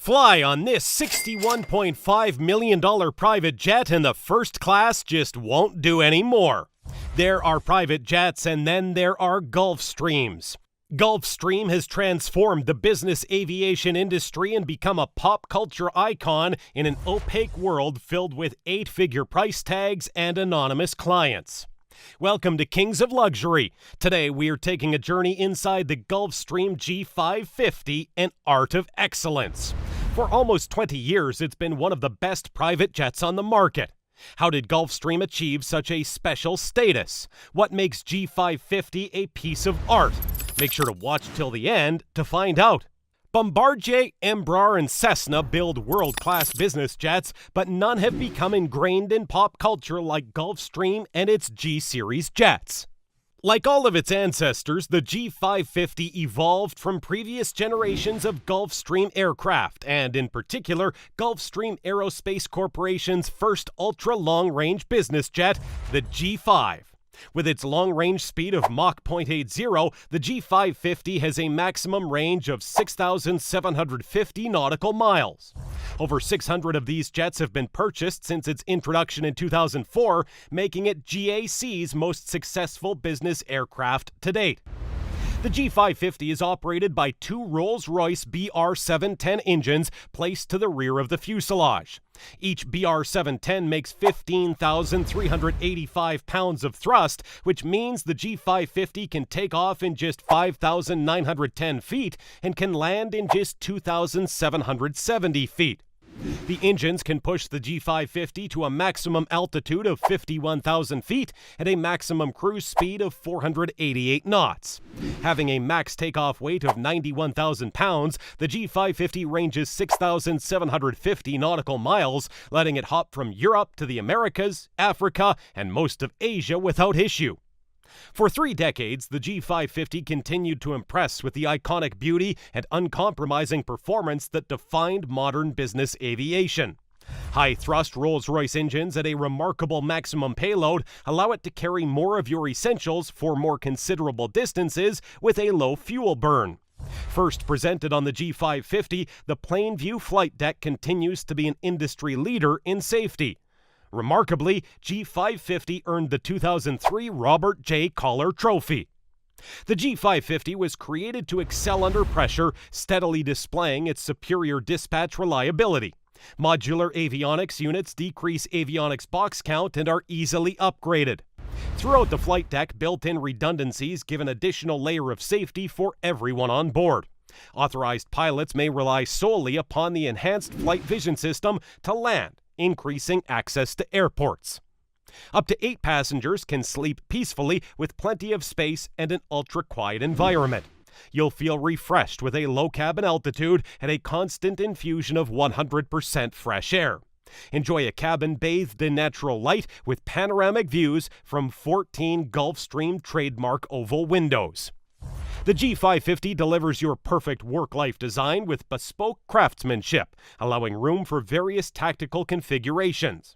Fly on this $61.5 million private jet and the first class just won't do anymore. There are private jets and then there are Gulfstreams. Gulfstream has transformed the business aviation industry and become a pop culture icon in an opaque world filled with 8-figure price tags and anonymous clients. Welcome to Kings of Luxury. Today we are taking a journey inside the Gulfstream G550, an art of excellence. For almost 20 years, it's been one of the best private jets on the market. How did Gulfstream achieve such a special status? What makes G550 a piece of art? Make sure to watch till the end to find out. Bombardier, Embraer, and Cessna build world-class business jets, but none have become ingrained in pop culture like Gulfstream and its G-Series jets. Like all of its ancestors, the G550 evolved from previous generations of Gulfstream aircraft, and in particular, Gulfstream Aerospace Corporation's first ultra-long-range business jet, the G5. With its long-range speed of Mach 0.80, the G550 has a maximum range of 6,750 nautical miles. Over 600 of these jets have been purchased since its introduction in 2004, making it GAC's most successful business aircraft to date. The G550 is operated by two Rolls-Royce BR710 engines placed to the rear of the fuselage. Each BR710 makes 15,385 pounds of thrust, which means the G550 can take off in just 5,910 feet and can land in just 2,770 feet. The engines can push the G550 to a maximum altitude of 51,000 feet and a maximum cruise speed of 488 knots. Having a max takeoff weight of 91,000 pounds, the G550 ranges 6,750 nautical miles, letting it hop from Europe to the Americas, Africa, and most of Asia without issue. For 3 decades, the G550 continued to impress with the iconic beauty and uncompromising performance that defined modern business aviation. High-thrust Rolls-Royce engines at a remarkable maximum payload allow it to carry more of your essentials for more considerable distances with a low fuel burn. First presented on the G550, the plain view flight deck continues to be an industry leader in safety. Remarkably, G550 earned the 2003 Robert J. Collar Trophy. The G550 was created to excel under pressure, steadily displaying its superior dispatch reliability. Modular avionics units decrease avionics box count and are easily upgraded. Throughout the flight deck, built-in redundancies give an additional layer of safety for everyone on board. Authorized pilots may rely solely upon the enhanced flight vision system to land, increasing access to airports. Up to 8 passengers can sleep peacefully with plenty of space and an ultra-quiet environment. You'll feel refreshed with a low cabin altitude and a constant infusion of 100% fresh air. Enjoy a cabin bathed in natural light with panoramic views from 14 Gulfstream trademark oval windows. The G550 delivers your perfect work-life design with bespoke craftsmanship, allowing room for various tactical configurations.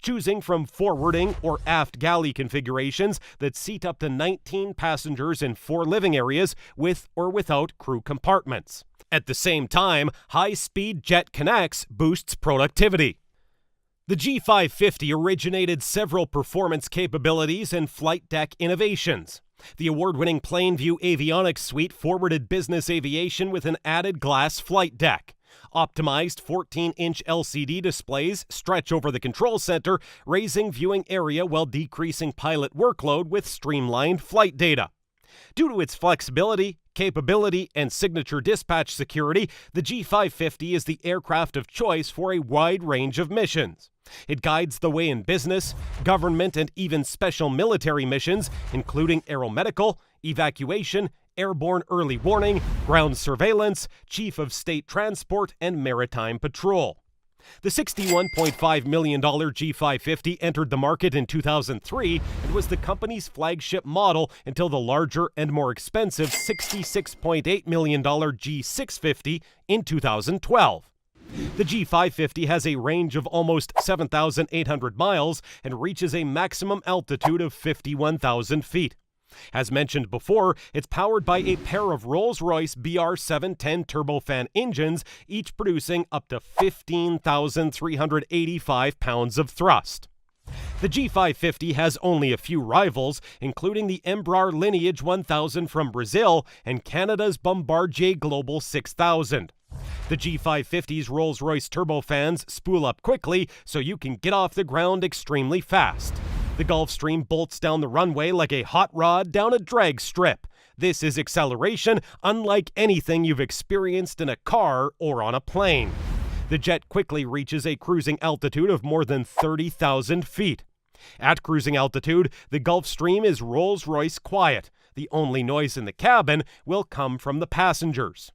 Choosing from forwarding or aft galley configurations that seat up to 19 passengers in 4 living areas with or without crew compartments. At the same time, high-speed jet connects boosts productivity. The G550 originated several performance capabilities and flight deck innovations. The award-winning plain view avionics suite forwarded business aviation with an added glass flight deck. Optimized 14-inch LCD displays stretch over the control center, raising viewing area while decreasing pilot workload with streamlined flight data. Due to its flexibility, capability, and signature dispatch security, the G550 is the aircraft of choice for a wide range of missions. It guides the way in business, government, and even special military missions, including aeromedical, evacuation, airborne early warning, ground surveillance, chief of state transport, and maritime patrol. The $61.5 million G550 entered the market in 2003 and was the company's flagship model until the larger and more expensive $66.8 million G650 in 2012. The G550 has a range of almost 7,800 miles and reaches a maximum altitude of 51,000 feet. As mentioned before, it's powered by a pair of Rolls-Royce BR710 turbofan engines, each producing up to 15,385 pounds of thrust. The G550 has only a few rivals, including the Embraer Lineage 1000 from Brazil and Canada's Bombardier Global 6000. The G550's Rolls-Royce turbofans spool up quickly so you can get off the ground extremely fast. The Gulfstream bolts down the runway like a hot rod down a drag strip. This is acceleration unlike anything you've experienced in a car or on a plane. The jet quickly reaches a cruising altitude of more than 30,000 feet. At cruising altitude, the Gulfstream is Rolls-Royce quiet. The only noise in the cabin will come from the passengers.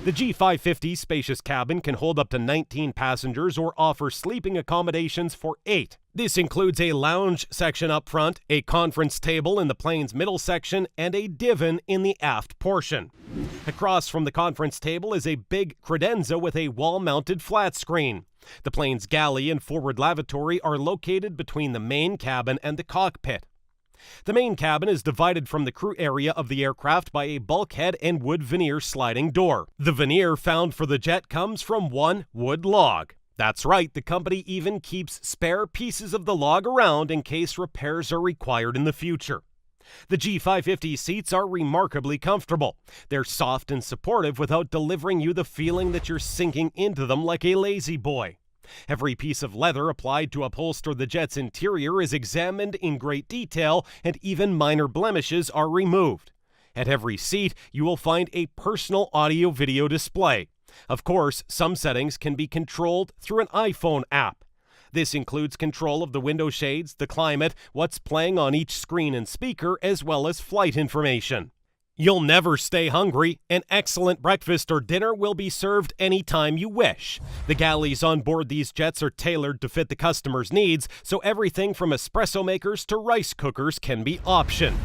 The G550's spacious cabin can hold up to 19 passengers or offer sleeping accommodations for 8. This includes a lounge section up front, a conference table in the plane's middle section, and a divan in the aft portion. Across from the conference table is a big credenza with a wall-mounted flat screen. The plane's galley and forward lavatory are located between the main cabin and the cockpit. The main cabin is divided from the crew area of the aircraft by a bulkhead and wood veneer sliding door. The veneer found for the jet comes from one wood log. That's right, the company even keeps spare pieces of the log around in case repairs are required in the future. The G550 seats are remarkably comfortable. They're soft and supportive without delivering you the feeling that you're sinking into them like a lazy boy. Every piece of leather applied to upholster the jet's interior is examined in great detail, and even minor blemishes are removed. At every seat, you will find a personal audio-video display. Of course, some settings can be controlled through an iPhone app. This includes control of the window shades, the climate, what's playing on each screen and speaker, as well as flight information. You'll never stay hungry. An excellent breakfast or dinner will be served anytime you wish. The galleys on board these jets are tailored to fit the customer's needs, so everything from espresso makers to rice cookers can be optioned.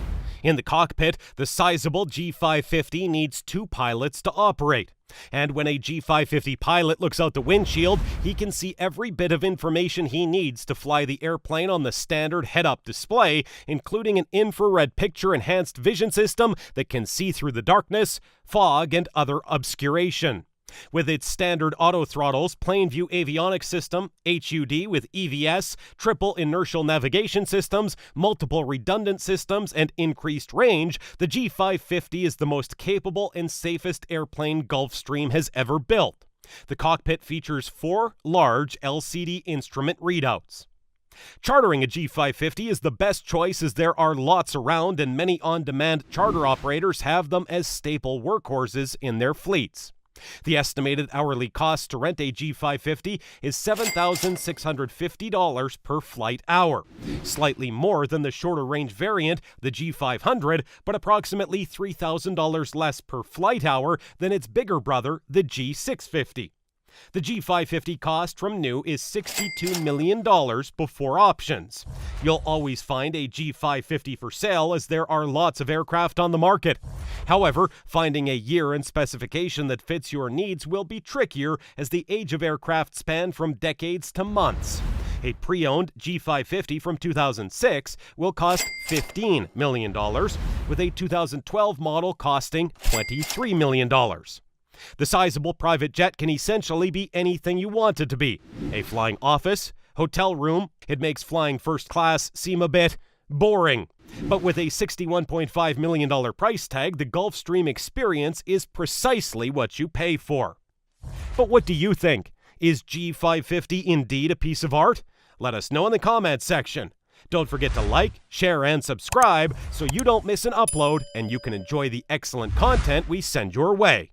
In the cockpit, the sizable G550 needs 2 pilots to operate. And when a G550 pilot looks out the windshield, he can see every bit of information he needs to fly the airplane on the standard head-up display, including an infrared picture-enhanced vision system that can see through the darkness, fog, and other obscuration. With its standard auto throttles, plane view avionics system, HUD with EVS, triple inertial navigation systems, multiple redundant systems, and increased range, the G550 is the most capable and safest airplane Gulfstream has ever built. The cockpit features 4 large LCD instrument readouts. Chartering a G550 is the best choice as there are lots around and many on-demand charter operators have them as staple workhorses in their fleets. The estimated hourly cost to rent a G550 is $7,650 per flight hour, slightly more than the shorter range variant, the G500, but approximately $3,000 less per flight hour than its bigger brother, the G650. The G550 cost from new is $62 million before options. You'll always find a G550 for sale as there are lots of aircraft on the market. However, finding a year and specification that fits your needs will be trickier as the age of aircraft span from decades to months. A pre-owned G550 from 2006 will cost $15 million, with a 2012 model costing $23 million. The sizable private jet can essentially be anything you want it to be. A flying office, hotel room. It makes flying first class seem a bit boring. But with a $61.5 million price tag, the Gulfstream experience is precisely what you pay for. But what do you think? Is G550 indeed a piece of art? Let us know in the comments section. Don't forget to like, share, and subscribe so you don't miss an upload and you can enjoy the excellent content we send your way.